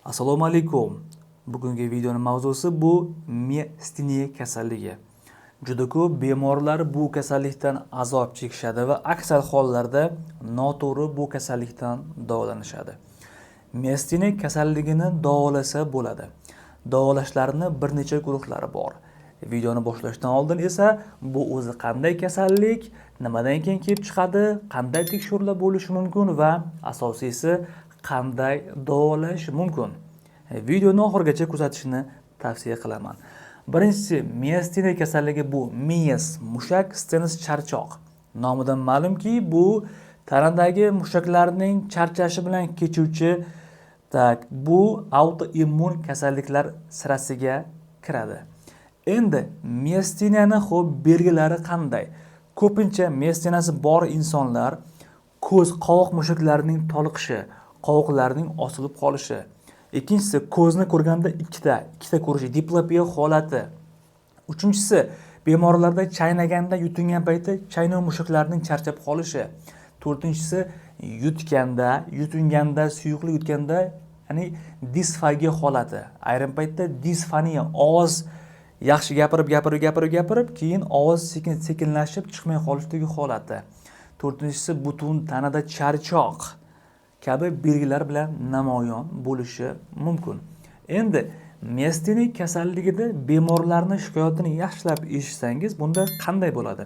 Assalomu alaykum. Bugungi videoning mavzusi bu miasteniya kasalligi. Juda ko'p bemorlar bu kasallikdan azob chekishadi va aksar hollarda noto'g'ri bu kasallikdan davolanishadi. Miasteniya kasalligini davolasa bo'ladi. Davolashlarini bir necha guruhlari bor. Videoni boshlashdan oldin esa bu o'zi qanday kasallik, nimadan keyin kelib chiqadi, qanday tekshiruvlar bo'lishi mumkin va asosiysi qanday davolash mumkin. Videoni oxirigacha kuzatishni tavsiya qilaman. Birinchisi, miasteniya kasalligi bu miyas, mushak, steniz charchoq. Nomidan ma'lumki, bu tanadagi mushaklarning charchashi bilan kechuvchi bu autoimmun kasalliklar sirasiga kiradi. Endi miasteniyaning belgilari qanday? Ko'pincha miasteniyasi bor insonlar ko'z qovoq mushaklarining toliqishi, qovoqlarning osilib qolishi. Ikkinchisi, ko'zni ko'rganda ikkita ko'rish, diplopiya holati. Uchinchisi, bemorlarda chaynaganda, yutingan payti chaynov mushaklarining charchab qolishi. To'rtinchisi, yutinganda, suyuqlik yutganda, ya'ni disfagiya holati. Ayrim paytda disfoniya, ovoz yaxshi gapirib, keyin ovoz sekinlashib chiqmay qolishdagi holati. To'rtinchisi, butun tanada charchoq kabi belgilar bilan namoyon bo'lishi mumkin. Endi miasteniya kasalligida bemorlarning shikoyatini yaxshilab eshitsangiz, bunda qanday bo'ladi?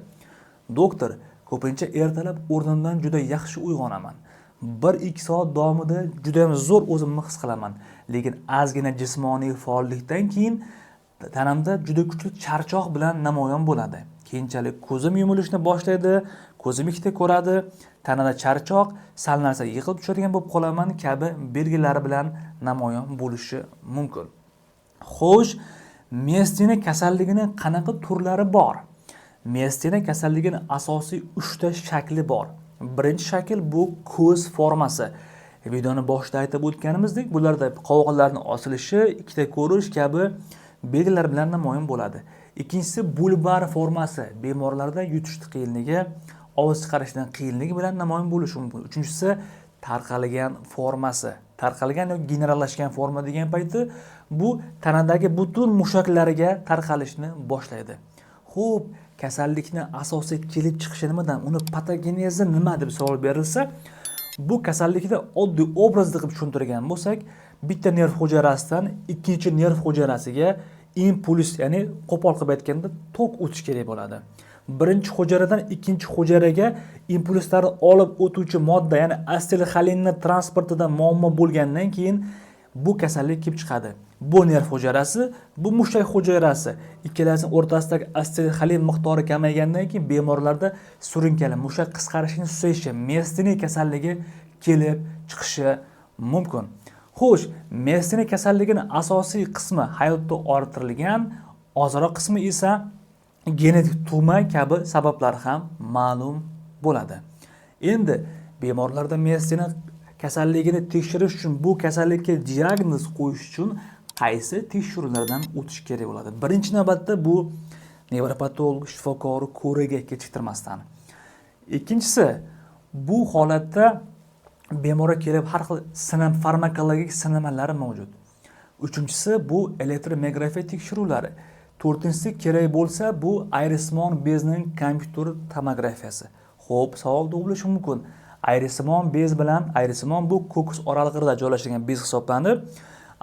Doktor, ko'pincha ertalab o'rnimdan juda yaxshi uyg'onaman. 1-2 soat davomida juda ham zo'r o'zimni his qilaman. Lekin ozgina jismoniy faollikdan keyin tanamda juda kuchli charchoq bilan namoyon bo'ladi. Keyinchalik ko'zim yumilishni boshlaydi, ko'zim ikkita ko'radi, tanada charchoq, sal narsa yiqilib tushadigan bo'lib qolaman kabi belgilari bilan namoyon bo'lishi mumkin. Xo'sh, miasteniya kasalligining qanaqa turlari bor? Miasteniya kasalligining asosiy 3 ta shakli bor. Birinchi shakl bu ko'z formasi. Videoni boshida aytib o'tganimizdek, bularda qovoqlarning osilishi, ikkita ko'rish kabi belgilar bilan namoyon bo'ladi. Ikkinchisi bulbar formasi. Bemorlarda yutish qiyinligi, ovoz chiqarishning qiyinligi bilan namoyon bo'lishi mumkin. Uchinchisi tarqalgan formasi. Tarqalgan yoki generallashgan forma degan payti bu tanadagi butun mushaklarga tarqalishni boshlaydi. Xo'p, kasallikning asosiy kelib chiqishi nimadan? Uni patogenezi nima deb savol berilsa, bu kasallikda oddiy obrazda qilib tushuntirgan bo'lsak, bitta nerv hujayrasidan ikkinchi nerv hujayrasiga impuls, ya'ni qo'pol qilib aytganda tok o'tish kerak bo'ladi. Birinchi hujayradan ikkinchi hujayraga impulslarni olib o'tuvchi modda, ya'ni asetilxolinning transportida muammo bo'lgandan keyin bu kasallik kelib chiqadi. Bu nerv hujayrasi, bu mushak hujayrasi. Ikkalasining o'rtasidagi asetilxolin miqdori kamaygandan keyin bemorlarda surunkali mushak qisqarishining susayishi, miasteniya kasalligi kelib chiqishi mumkin. Xo'sh, miasteniya kasalligining asosiy qismi hayotda orttirilgan, ozroq qismi esa genetik tug'ma kabi sabablar ham ma'lum bo'ladi. Endi bemorlarda miasteniya kasalligini tekshirish uchun, bu kasallikka diagnoz qo'yish uchun qaysi tekshiruvlardan o'tish kerak bo'ladi? Birinchi navbatda bu nevropatolog shifokori ko'riga kechiktirmasdan. Ikkinchisi, bu holatda bemorga kelib har xil farmakologik sinamalar mavjud. Uchinchisi bu elektromiyografiya tekshiruvlari. To'rtinchisi kerak bo'lsa bu ayrismon bezning kompyuter tomografiyasi. Xo'p, savol tug'ilishi mumkin. Ayrismon bez bilan ayrismon bu ko'kis oralig'ida joylashgan bez hisoblanib,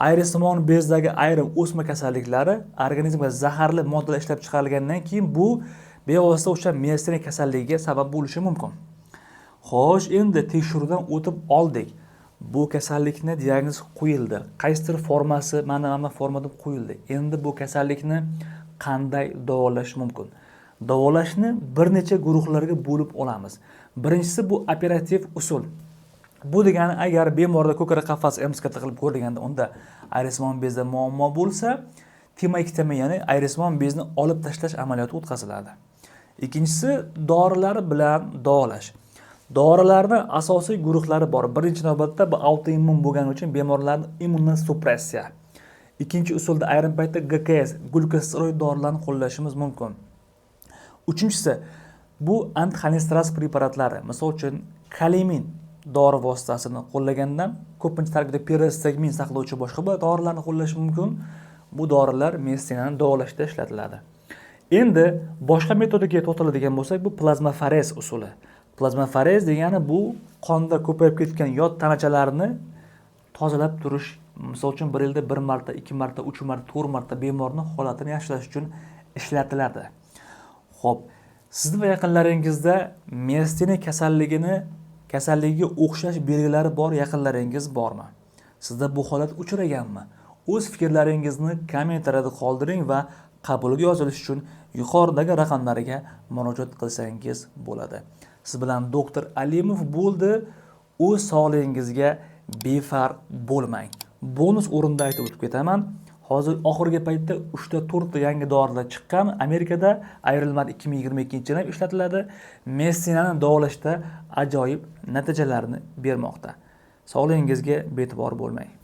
ayrismon bezdagi ayrim o'sma kasalliklari organizmga zaharli moddalar ishlab chiqarilgandan keyin bu bevosita o'sha miasteniya kasalligiga sabab bo'lishi mumkin. Xo'sh, endi tekshiruvdan o'tib oldik. Bu kasallikni diagnoz qo'yildi. Qaysidir formasi, mana formada qo'yildi. Endi bu kasallikni qanday davolash mumkin? Davolashni bir necha guruhlarga bo'lib olamiz. Birinchisi bu operativ usul. Bu degani, agar bemorda ko'krak qafas MSK qilib ko'rilganda unda ayrismon bezda muammo bo'lsa, timaktomi, ya'ni ayrismon bezni olib tashlash amaliyoti o'tkaziladi. Ikkinchisi dorilar bilan davolash. Dorilarning asosiy guruhlari bor. Birinchi navbatda bu autoimmun bo'lgani uchun bemorlarning immunosuppressiya. Ikkinchi usulda ayrim paytda GKS, glukosteroid dorilarni qo'llashimiz mumkin. Uchinchisi bu antixolinesteraz preparatlari, misol uchun kalimin dori vositasini qo'llagandan ko'pincha tarkibida peroksistamin saqlovchi boshqa dorilarni qo'llash mumkin. Bu dorilar miasteniani davolashda ishlatiladi. Endi boshqa metodiga to'xtaladigan bo'lsak, bu plazmafarez usuli. Plazmafarez degani bu qonda ko'payib ketgan yod tanachalarni tozalab turish. Misol uchun bir yilda 1 marta, 2 marta, 3 marta, 4 marta bemorning holatini yaxshilash uchun ishlatiladi. Xo'p, sizni va yaqinlaringizda miasteniya kasalligiga o'xshash belgilari bor yaqinlaringiz bormi? Sizda bu holat uchraganmi? O'z fikrlaringizni kommentariyada qoldiring va qabulga yozilish uchun yuqoridagi raqamlarga murojaat qilsangiz bo'ladi. Siz bilan doktor Alimov bo'ldi. O'z sog'lig'ingizga befarq bo'lmang. Bonus o'rinda aytib o'tib ketaman. Hozir oxirgi paytda 3 ta 4 ta yangi dorilar chiqqan. Amerikada ayrilmadi 2022-yilda ishlatiladi. Miasteniani davolashda ajoyib natijalarni bermoqda. Sog'lig'ingizga bee'tibor bo'lmang.